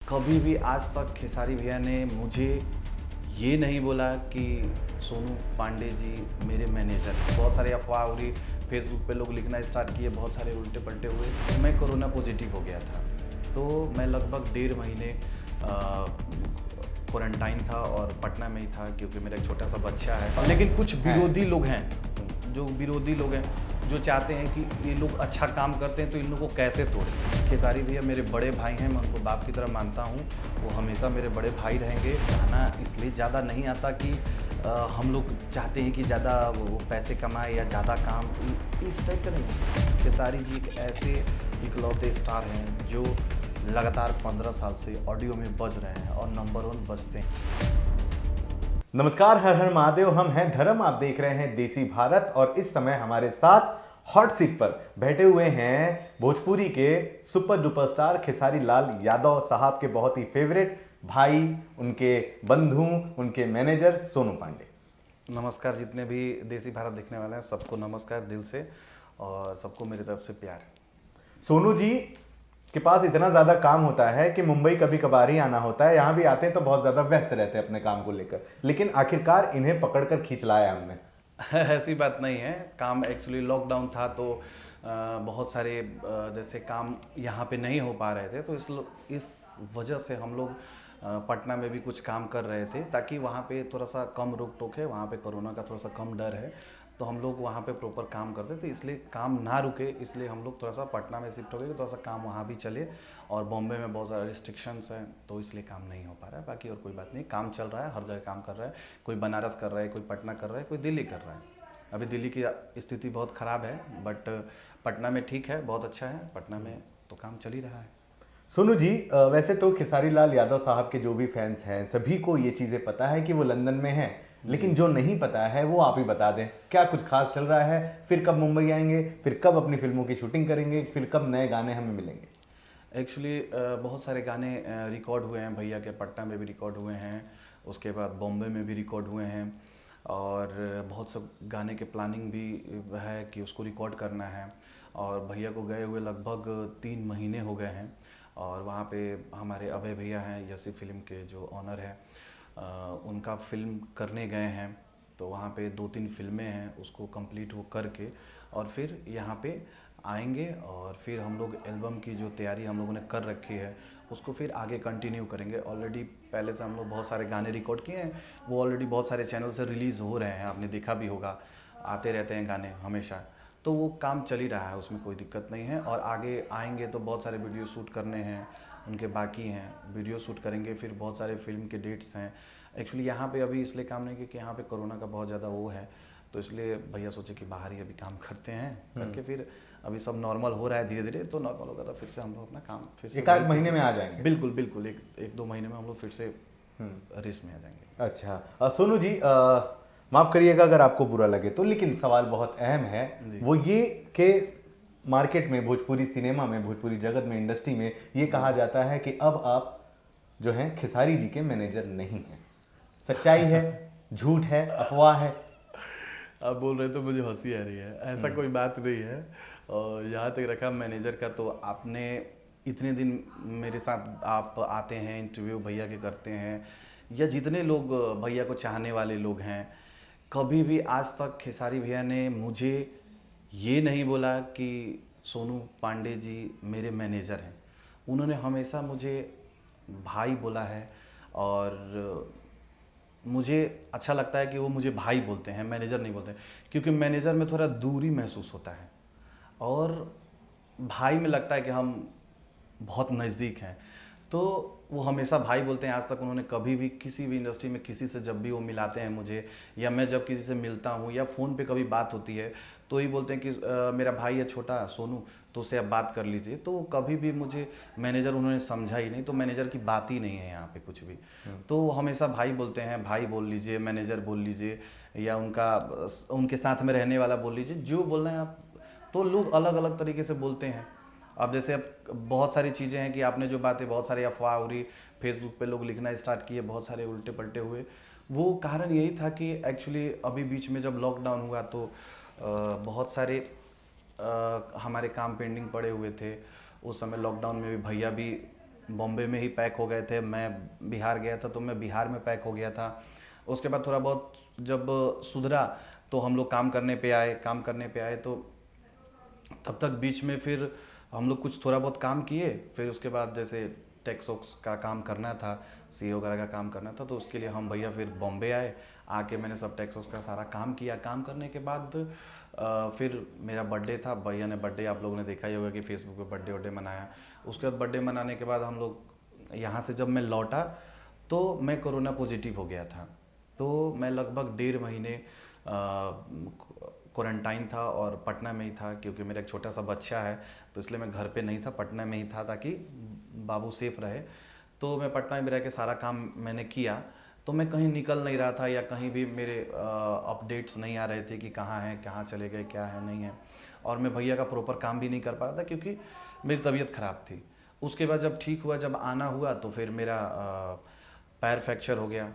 कभी भी आज तक खेसारी भैया ने मुझे ये नहीं बोला कि सोनू पांडे जी मेरे मैनेजर हैं। बहुत सारे अफवाह हो रही, फेसबुक पे लोग लिखना स्टार्ट किए, बहुत सारे उल्टे पलटे हुए। मैं कोरोना पॉजिटिव हो गया था, तो मैं लगभग 1.5 महीने क्वारंटाइन था और पटना में ही था, क्योंकि मेरा एक छोटा सा बच्चा है। लेकिन कुछ विरोधी लोग हैं, जो चाहते हैं कि ये लोग अच्छा काम करते हैं तो इन लोगों को कैसे तोड़ें। खेसारी भैया मेरे बड़े भाई हैं, मैं उनको बाप की तरह मानता हूँ, वो हमेशा मेरे बड़े भाई रहेंगे। गाना इसलिए ज़्यादा नहीं आता कि हम लोग चाहते हैं कि ज़्यादा वो पैसे कमाए या ज़्यादा काम, इस टाइप का नहीं। खेसारी जी एक ऐसे इकलौते स्टार हैं जो लगातार 15 साल से ऑडियो में बज रहे हैं और नंबर 1 बजते हैं। नमस्कार, हर हर महादेव। हम हैं धर्म, आप देख रहे हैं देसी भारत और इस समय हमारे साथ हॉट सीट पर बैठे हुए हैं भोजपुरी के super duper star Khesari Lal Yadav साहब के बहुत ही फेवरेट भाई, उनके बंधु, उनके मैनेजर सोनू पांडे। नमस्कार, जितने भी देसी भारत देखने वाले हैं सबको नमस्कार दिल से, और सबको मेरी तरफ से प्यार। सोनू जी के पास इतना ज़्यादा काम होता है कि मुंबई कभी कभार ही आना होता है, यहाँ भी आते हैं तो बहुत ज़्यादा व्यस्त रहते हैं अपने काम को लेकर, लेकिन आखिरकार इन्हें पकड़कर खींच लाया हमने। ऐसी बात नहीं है, काम एक्चुअली लॉकडाउन था तो बहुत सारे जैसे काम यहाँ पे नहीं हो पा रहे थे, तो इस वजह से हम लोग पटना में भी कुछ काम कर रहे थे, ताकि वहाँ पे थोड़ा सा कम रोक टोक है, वहाँ पे कोरोना का थोड़ा सा कम डर है, तो हम लोग वहाँ पे प्रॉपर काम करते थे, इसलिए काम ना रुके, इसलिए हम लोग थोड़ा सा पटना में शिफ्ट हो गए, थोड़ा सा काम वहाँ भी चले। और बॉम्बे में बहुत सारे रिस्ट्रिक्शंस हैं, तो इसलिए काम नहीं हो पा रहा है। बाकी और कोई बात नहीं, काम चल रहा है, हर जगह काम कर रहा है। कोई बनारस कर रहा है, कोई पटना कर रहा है, कोई दिल्ली कर रहा है। अभी दिल्ली की स्थिति बहुत ख़राब है, बट पटना में ठीक है, बहुत अच्छा है। पटना में तो काम चल ही रहा है। सोनू जी, वैसे तो खेसारी लाल यादव साहब के जो भी फैंस हैं सभी को ये चीज़ें पता है कि वो लंदन में हैं, लेकिन जो नहीं पता है वो आप ही बता दें, क्या कुछ खास चल रहा है? फिर कब मुंबई आएंगे, फिर कब अपनी फिल्मों की शूटिंग करेंगे, फिर कब नए गाने हमें मिलेंगे? एक्चुअली बहुत सारे गाने रिकॉर्ड हुए हैं भैया के, पटना में भी रिकॉर्ड हुए हैं, उसके बाद बॉम्बे में भी रिकॉर्ड हुए हैं, और बहुत सब गाने के प्लानिंग भी है कि उसको रिकॉर्ड करना है। और भैया को गए हुए लगभग 3 महीने हो गए हैं, और वहाँ पे हमारे अभय भैया हैं, यसी फिल्म के जो ऑनर हैं, उनका फिल्म करने गए हैं, तो वहाँ पे 2-3 फिल्में हैं, उसको कंप्लीट वो करके और फिर यहाँ पे आएंगे, और फिर हम लोग एल्बम की जो तैयारी हम लोगों ने कर रखी है उसको फिर आगे कंटिन्यू करेंगे। ऑलरेडी पहले से हम लोग बहुत सारे गाने रिकॉर्ड किए हैं, वो ऑलरेडी बहुत सारे चैनल से रिलीज़ हो रहे हैं, आपने देखा भी होगा, आते रहते हैं गाने हमेशा, तो वो काम चल ही रहा है, उसमें कोई दिक्कत नहीं है। और आगे आएंगे तो बहुत सारे वीडियो शूट करने हैं उनके, बाकी हैं, वीडियो शूट करेंगे, फिर बहुत सारे फिल्म के डेट्स हैं। एक्चुअली यहाँ पे अभी इसलिए काम नहीं किया कि यहाँ पे कोरोना का बहुत ज़्यादा वो है, तो इसलिए भैया सोचे कि बाहर ही अभी काम करते हैं, करके फिर अभी सब नॉर्मल हो रहा है धीरे धीरे, तो नॉर्मल होगा तो फिर से हम लोग अपना काम फिर से 1-8 महीने में आ जाएंगे। बिल्कुल बिल्कुल, 1-2 महीने में हम लोग फिर से रेस में आ जाएंगे। अच्छा, सोनू जी, माफ़ करिएगा अगर आपको बुरा लगे तो, लेकिन सवाल बहुत अहम है, वो ये कि मार्केट में, भोजपुरी सिनेमा में, भोजपुरी जगत में, इंडस्ट्री में ये कहा जाता है कि अब आप जो हैं खेसारी जी के मैनेजर नहीं हैं। सच्चाई है, झूठ है, अफवाह है? आप बोल रहे तो मुझे हंसी आ रही है, ऐसा कोई बात नहीं है। और यहाँ तक रखा मैनेजर का, तो आपने इतने दिन मेरे साथ आप आते हैं, इंटरव्यू भैया के करते हैं, या जितने लोग भैया को चाहने वाले लोग हैं, कभी भी आज तक खेसारी भैया ने मुझे ये नहीं बोला कि सोनू पांडे जी मेरे मैनेजर हैं। उन्होंने हमेशा मुझे भाई बोला है, और मुझे अच्छा लगता है कि वो मुझे भाई बोलते हैं, मैनेजर नहीं बोलते हैं, क्योंकि मैनेजर में थोड़ा दूरी महसूस होता है, और भाई में लगता है कि हम बहुत नज़दीक हैं, तो वो हमेशा भाई बोलते हैं। आज तक उन्होंने कभी भी किसी भी इंडस्ट्री में किसी से जब भी वो मिलाते हैं मुझे, या मैं जब किसी से मिलता हूँ या फ़ोन पे कभी बात होती है, तो ही बोलते हैं कि मेरा भाई है छोटा सोनू, तो उससे आप बात कर लीजिए। तो कभी भी मुझे मैनेजर उन्होंने समझा ही नहीं, तो मैनेजर की बात ही नहीं है यहाँ पे कुछ भी, तो हमेशा भाई बोलते हैं, भाई बोल लीजिए, मैनेजर बोल लीजिए, या उनके साथ में रहने वाला बोल लीजिए, जो बोलना है आप। तो लोग अलग अलग तरीके से बोलते हैं। अब जैसे अब बहुत सारी चीज़ें हैं कि आपने जो बातें, बहुत सारी अफवाह हो रही, फेसबुक पे लोग लिखना स्टार्ट किए, बहुत सारे उल्टे पलटे हुए, वो कारण यही था कि एक्चुअली अभी बीच में जब लॉकडाउन हुआ तो बहुत सारे हमारे काम पेंडिंग पड़े हुए थे। उस समय लॉकडाउन में भी भैया भी बॉम्बे में ही पैक हो गए थे, मैं बिहार गया था तो मैं बिहार में पैक हो गया था। उसके बाद थोड़ा बहुत जब सुधरा तो हम लोग काम करने पे आए तो तब तक बीच में फिर हम लोग कुछ थोड़ा बहुत काम किए। फिर उसके बाद जैसे टैक्स वैक्स का काम करना था, सी वगैरह का काम करना था, तो उसके लिए हम भैया फिर बॉम्बे आए। आके मैंने सब टैक्स वैक्स का सारा काम किया। काम करने के बाद फिर मेरा बर्थडे था, भैया ने बर्थडे, आप लोगों ने देखा ही होगा कि फेसबुक पे बर्थडे मनाया। उसके बाद बर्थडे मनाने के बाद हम लोग यहाँ से जब मैं लौटा तो मैं कोरोना पॉजिटिव हो गया था। तो मैं लगभग 1.5 महीने क्वारंटाइन था और पटना में ही था, क्योंकि मेरा एक छोटा सा बच्चा है तो इसलिए मैं घर पे नहीं था, पटना में ही था ताकि बाबू सेफ रहे। तो मैं पटना में रह के सारा काम मैंने किया। तो मैं कहीं निकल नहीं रहा था या कहीं भी मेरे अपडेट्स नहीं आ रहे थे कि कहाँ हैं, कहाँ चले गए, क्या है नहीं है। और मैं भैया का प्रॉपर काम भी नहीं कर पा रहा था क्योंकि मेरी तबीयत ख़राब थी। उसके बाद जब ठीक हुआ, जब आना हुआ तो फिर मेरा पैर फ्रैक्चर हो गया।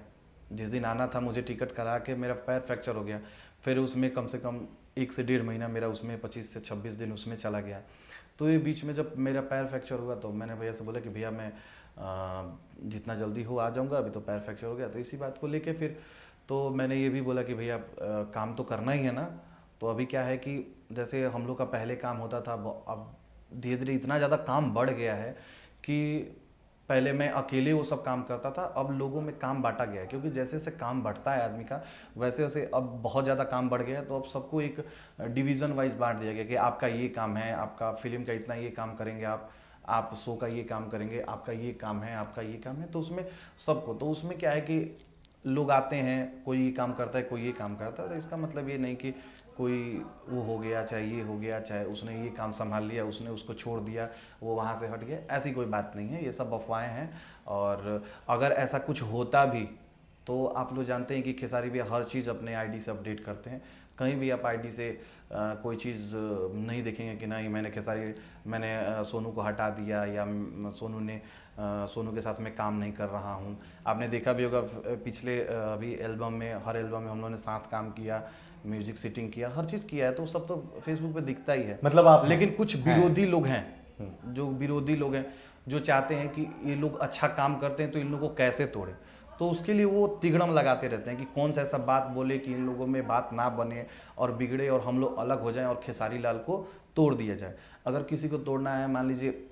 जिस दिन आना था मुझे टिकट करा के मेरा पैर फ्रैक्चर हो गया। फिर उसमें कम से कम 1 से 1.5 महीना मेरा उसमें 25 से 26 दिन उसमें चला गया। तो ये बीच में जब मेरा पैर फ्रैक्चर हुआ तो मैंने भैया से बोला कि भैया मैं जितना जल्दी हो आ जाऊंगा, अभी तो पैर फ्रैक्चर हो गया। तो इसी बात को लेके फिर तो मैंने ये भी बोला कि भैया काम तो करना ही है ना। तो अभी क्या है कि जैसे हम लोग का पहले काम होता था, अब धीरे धीरे इतना ज़्यादा काम बढ़ गया है कि पहले मैं अकेले वो सब काम करता था, अब लोगों में काम बांटा गया है। क्योंकि जैसे जैसे काम बढ़ता है आदमी का, वैसे वैसे अब बहुत ज़्यादा काम बढ़ गया है। तो अब सबको एक डिवीज़न वाइज बांट दिया गया कि आपका ये काम है, आपका फिल्म का इतना ये काम करेंगे, आप शो का ये काम करेंगे, आपका ये काम है, आपका ये काम है। तो उसमें सबको, तो उसमें क्या है कि लोग आते हैं, कोई ये काम करता है, कोई ये काम करता है। तो इसका मतलब ये नहीं कि कोई वो हो गया, चाहे ये हो गया, चाहे उसने ये काम संभाल लिया, उसने उसको छोड़ दिया, वो वहाँ से हट गया, ऐसी कोई बात नहीं है। ये सब अफवाहें हैं। और अगर ऐसा कुछ होता भी तो आप लोग जानते हैं कि खेसारी भी हर चीज़ अपने आईडी से अपडेट करते हैं। कहीं भी आप आईडी से कोई चीज़ नहीं देखेंगे कि नहीं मैंने सोनू को हटा दिया या सोनू के साथ मैं काम नहीं कर रहा हूँ। आपने देखा भी होगा पिछले अभी एल्बम में, हर एल्बम में हम लोगों ने साथ काम किया, म्यूजिक सीटिंग किया, हर चीज़ किया है। तो सब तो फेसबुक पे दिखता ही है। मतलब आप, लेकिन कुछ विरोधी लोग हैं, जो विरोधी लोग हैं जो चाहते हैं कि ये लोग अच्छा काम करते हैं तो इन लोगों को कैसे तोड़े। तो उसके लिए वो तिगड़म लगाते रहते हैं कि कौन सा ऐसा बात बोले कि इन लोगों में बात ना बने और बिगड़े और हम लोग अलग हो जाएं और खेसारी लाल को तोड़ दिया जाए। अगर किसी को तोड़ना है, मान लीजिए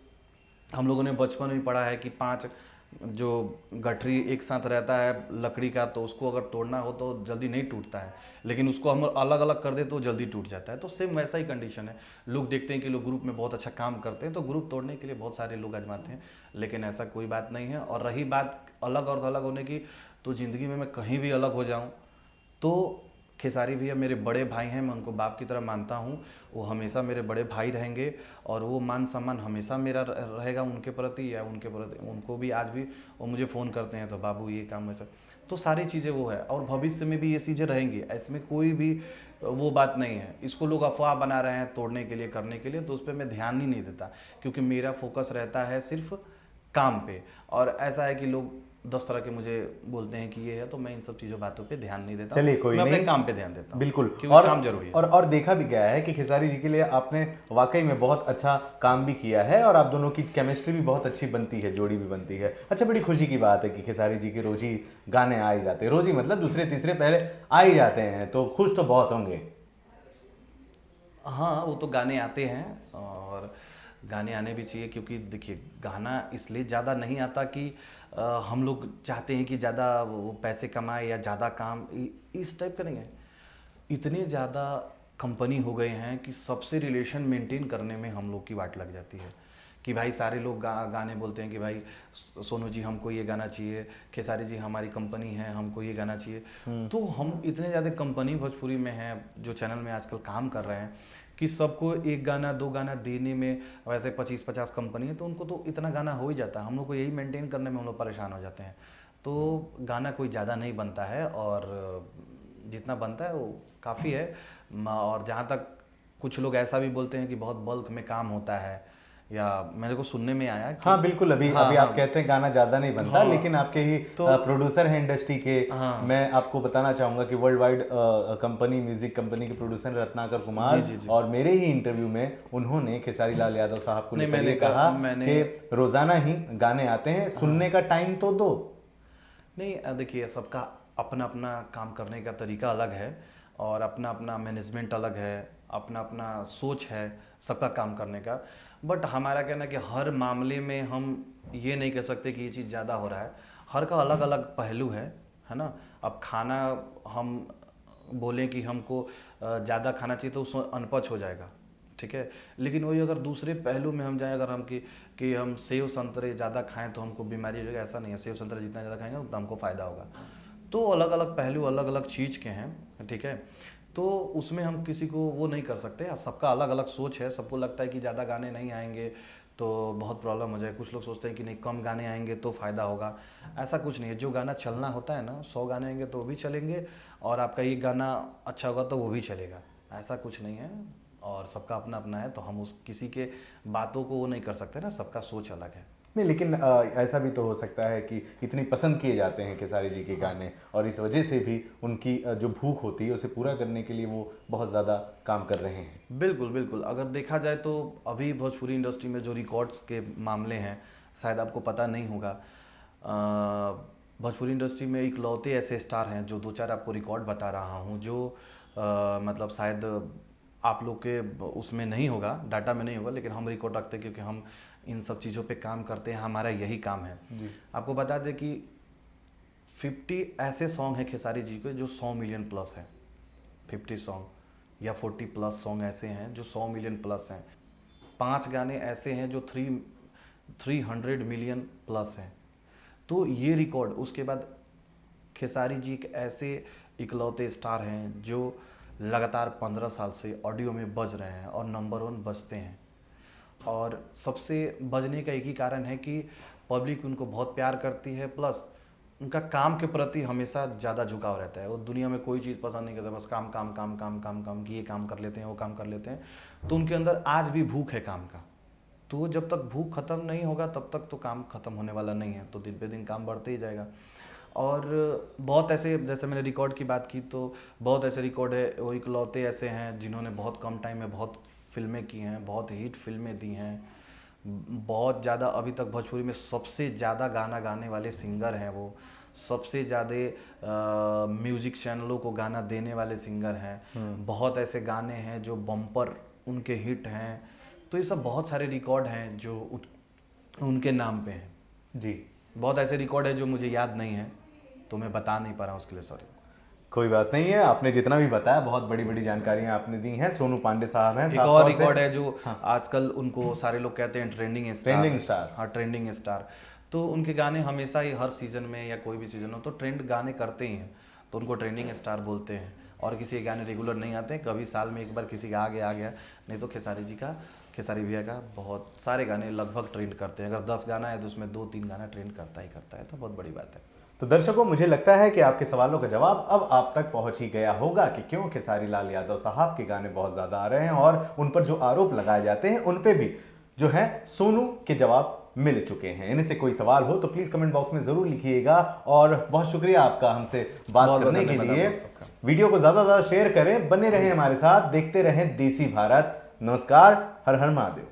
हम लोगों ने बचपन में पढ़ा है कि 5 जो गठरी एक साथ रहता है लकड़ी का, तो उसको अगर तोड़ना हो तो जल्दी नहीं टूटता है, लेकिन उसको हम अलग अलग कर दे तो जल्दी टूट जाता है। तो सेम वैसा ही कंडीशन है। लोग देखते हैं कि लोग ग्रुप में बहुत अच्छा काम करते हैं तो ग्रुप तोड़ने के लिए बहुत सारे लोग आजमाते हैं, लेकिन ऐसा कोई बात नहीं है। और रही बात अलग और अलग होने की, तो ज़िंदगी में मैं कहीं भी अलग हो जाऊँ तो खेसारी भैया मेरे बड़े भाई हैं, मैं उनको बाप की तरह मानता हूँ। वो हमेशा मेरे बड़े भाई रहेंगे और वो मान सम्मान हमेशा मेरा रहेगा उनके प्रति, या उनके प्रति उनको भी आज भी वो मुझे फ़ोन करते हैं तो बाबू ये काम ऐसा। तो सारी चीज़ें वो है और भविष्य में भी ये चीज़ें रहेंगी, इसमें कोई भी वो बात नहीं है। इसको लोग अफवाह बना रहे हैं तोड़ने के लिए, करने के लिए, तो उस पर मैं ध्यान ही नहीं देता क्योंकि मेरा फोकस रहता है सिर्फ काम पे। और ऐसा है कि लोग 10 तरह के मुझे बोलते हैं कि ये है, तो मैं इन सब चीज़ों बातों पे ध्यान नहीं देता। चलिए कोई मैं नहीं, अपने काम पे ध्यान देता हूँ। बिल्कुल, क्योंकि काम जरूरी है। और देखा भी गया है कि खेसारी जी के लिए आपने वाकई में बहुत अच्छा काम भी किया है और आप दोनों की केमिस्ट्री भी बहुत अच्छी बनती है, जोड़ी भी बनती है। अच्छा, बड़ी खुशी की बात है कि खेसारी जी के रोज ही गाने आ ही जाते हैं, रोज ही मतलब दूसरे तीसरे पहले आ ही जाते हैं, तो खुश तो बहुत होंगे। हाँ, वो तो गाने आते हैं और गाने आने भी चाहिए, क्योंकि देखिए गाना इसलिए ज़्यादा नहीं आता कि हम लोग चाहते हैं कि ज़्यादा वो पैसे कमाए या ज़्यादा काम, इस टाइप का नहीं है। इतने ज़्यादा कंपनी हो गए हैं कि सबसे रिलेशन मेंटेन करने में हम लोग की वाट लग जाती है कि भाई सारे लोग गाने बोलते हैं कि भाई सोनू जी हमको ये गाना चाहिए, खेसारी जी हमारी कंपनी है हमको ये गाना चाहिए। तो हम इतने ज़्यादा कंपनी भोजपुरी में हैं जो चैनल में आजकल काम कर रहे हैं कि सबको 1 गाना 2 गाना देने में, वैसे 25-50 कंपनी है तो उनको तो इतना गाना हो ही जाता है। हम लोग को यही मेंटेन करने में हम लोग परेशान हो जाते हैं। तो गाना कोई ज़्यादा नहीं बनता है और जितना बनता है वो काफ़ी है। और जहाँ तक कुछ लोग ऐसा भी बोलते हैं कि बहुत बल्क में काम होता है या मेरे को सुनने में आया कि हाँ बिल्कुल, अभी आप कहते हैं गाना ज्यादा नहीं बनता, लेकिन आपके ही प्रोड्यूसर हैं इंडस्ट्री के। मैं आपको बताना चाहूंगा कि world wide company, music company के प्रोड्यूसर रत्नाकर कुमार, और मेरे ही इंटरव्यू में उन्होंने खेसारी लाल यादव साहब को लेकर ये कहा कि रोजाना ही गाने आते हैं, सुनने का टाइम तो दो। नहीं, देखिए सबका अपना अपना काम करने का तरीका अलग है और अपना अपना मैनेजमेंट अलग है, अपना अपना सोच है सबका काम करने का। बट हमारा कहना है कि हर मामले में हम ये नहीं कह सकते कि ये चीज़ ज़्यादा हो रहा है, हर का अलग अलग पहलू है ना। अब खाना हम बोलें कि हमको ज़्यादा खाना चाहिए तो उसमें अनपच हो जाएगा, ठीक है। लेकिन वही अगर दूसरे पहलू में हम जाएं, अगर हम कि हम सेव संतरे ज़्यादा खाएं तो हमको बीमारी हो जाएगा, ऐसा नहीं है। सेव संतरे जितना ज़्यादा खाएंगे उतना हमको फ़ायदा होगा। तो अलग अलग पहलू अलग अलग चीज़ के हैं, ठीक है। तो उसमें हम किसी को वो नहीं कर सकते, सबका अलग अलग सोच है। सबको लगता है कि ज़्यादा गाने नहीं आएंगे तो बहुत प्रॉब्लम हो जाए, कुछ लोग सोचते हैं कि नहीं कम गाने आएंगे तो फ़ायदा होगा। ऐसा कुछ नहीं है, जो गाना चलना होता है ना, 100 गाने आएंगे तो वो भी चलेंगे और आपका एक गाना अच्छा होगा तो वो भी चलेगा, ऐसा कुछ नहीं है। और सबका अपना अपना है, तो हम उस किसी के बातों को वो नहीं कर सकते ना, सबका सोच अलग है। नहीं, लेकिन ऐसा भी तो हो सकता है कि इतनी पसंद किए जाते हैं खेसारी जी के गाने, और इस वजह से भी उनकी जो भूख होती है उसे पूरा करने के लिए वो बहुत ज़्यादा काम कर रहे हैं। बिल्कुल बिल्कुल, अगर देखा जाए तो अभी भोजपुरी इंडस्ट्री में जो रिकॉर्ड्स के मामले हैं, शायद आपको पता नहीं होगा, भोजपुरी इंडस्ट्री में इकलौते ऐसे स्टार हैं जो 2-4 आपको रिकॉर्ड बता रहा हूँ, जो मतलब शायद आप लोग के उसमें नहीं होगा, डाटा में नहीं होगा, लेकिन हम रिकॉर्ड रखते हैं क्योंकि हम इन सब चीज़ों पे काम करते हैं, हमारा यही काम है। आपको बता दें कि 50 ऐसे सॉन्ग हैं खेसारी जी के जो 100 मिलियन प्लस हैं। 50 सॉन्ग या 40 प्लस सॉन्ग ऐसे हैं जो 100 मिलियन प्लस हैं। 5 गाने ऐसे हैं जो 300 मिलियन प्लस हैं। तो ये रिकॉर्ड, उसके बाद खेसारी जी एक ऐसे इकलौते स्टार हैं जो लगातार 15 साल से ऑडियो में बज रहे हैं और नंबर 1 बजते हैं। और सबसे बजने का एक ही कारण है कि पब्लिक उनको बहुत प्यार करती है, प्लस उनका काम के प्रति हमेशा ज़्यादा झुकाव रहता है। वो दुनिया में कोई चीज़ पसंद नहीं करता, बस काम काम काम काम काम काम कि ये काम कर लेते हैं, वो काम कर लेते हैं। तो उनके अंदर आज भी भूख है काम का। तो जब तक भूख ख़त्म नहीं होगा तब तक तो काम ख़त्म होने वाला नहीं है, तो दिन पे दिन काम बढ़ते ही जाएगा। और बहुत ऐसे, जैसे मैंने रिकॉर्ड की बात की, तो बहुत ऐसे रिकॉर्ड है, वो इकलौते ऐसे हैं जिन्होंने बहुत कम टाइम में बहुत फिल्में की हैं, बहुत हिट फिल्में दी हैं, बहुत ज़्यादा अभी तक भोजपुरी में सबसे ज़्यादा गाना गाने वाले सिंगर हैं वो, सबसे ज़्यादा म्यूजिक चैनलों को गाना देने वाले सिंगर हैं। बहुत ऐसे गाने हैं जो बम्पर उनके हिट हैं। तो ये सब बहुत सारे रिकॉर्ड हैं जो उनके नाम पे हैं जी। बहुत ऐसे रिकॉर्ड है जो मुझे याद नहीं है, तो मैं बता नहीं पा रहा हूँ, उसके लिए सॉरी। कोई बात नहीं है, आपने जितना भी बताया बहुत बड़ी बड़ी जानकारियां आपने दी हैं। सोनू पांडे साहब हैं। एक और रिकॉर्ड है जो आजकल उनको सारे लोग कहते हैं ट्रेंडिंग स्टार। हाँ, ट्रेंडिंग स्टार। तो उनके गाने हमेशा ही हर सीजन में या कोई भी सीजन हो तो ट्रेंड गाने करते ही हैं, तो उनको ट्रेंडिंग स्टार बोलते हैं। और किसी के गाने रेगुलर नहीं आते हैं, कभी साल में एक बार किसी का आ गया, नहीं तो खेसारी भैया का बहुत सारे गाने लगभग ट्रेंड करते हैं। अगर 10 गाना है तो उसमें 2-3 गाना ट्रेंड करता ही करता है, तो बहुत बड़ी बात है। तो दर्शकों, मुझे लगता है कि आपके सवालों का जवाब अब आप तक पहुंच ही गया होगा कि क्यों खेसारी लाल यादव साहब के गाने बहुत ज़्यादा आ रहे हैं, और उन पर जो आरोप लगाए जाते हैं उन पे भी जो है सोनू के जवाब मिल चुके हैं। इनमें से कोई सवाल हो तो प्लीज़ कमेंट बॉक्स में ज़रूर लिखिएगा। और बहुत शुक्रिया आपका हमसे बात करने के लिए। वीडियो को ज़्यादा से ज़्यादा शेयर करें, बने रहें हमारे साथ, देखते रहें देसी भारत। नमस्कार, हर हर महादेव।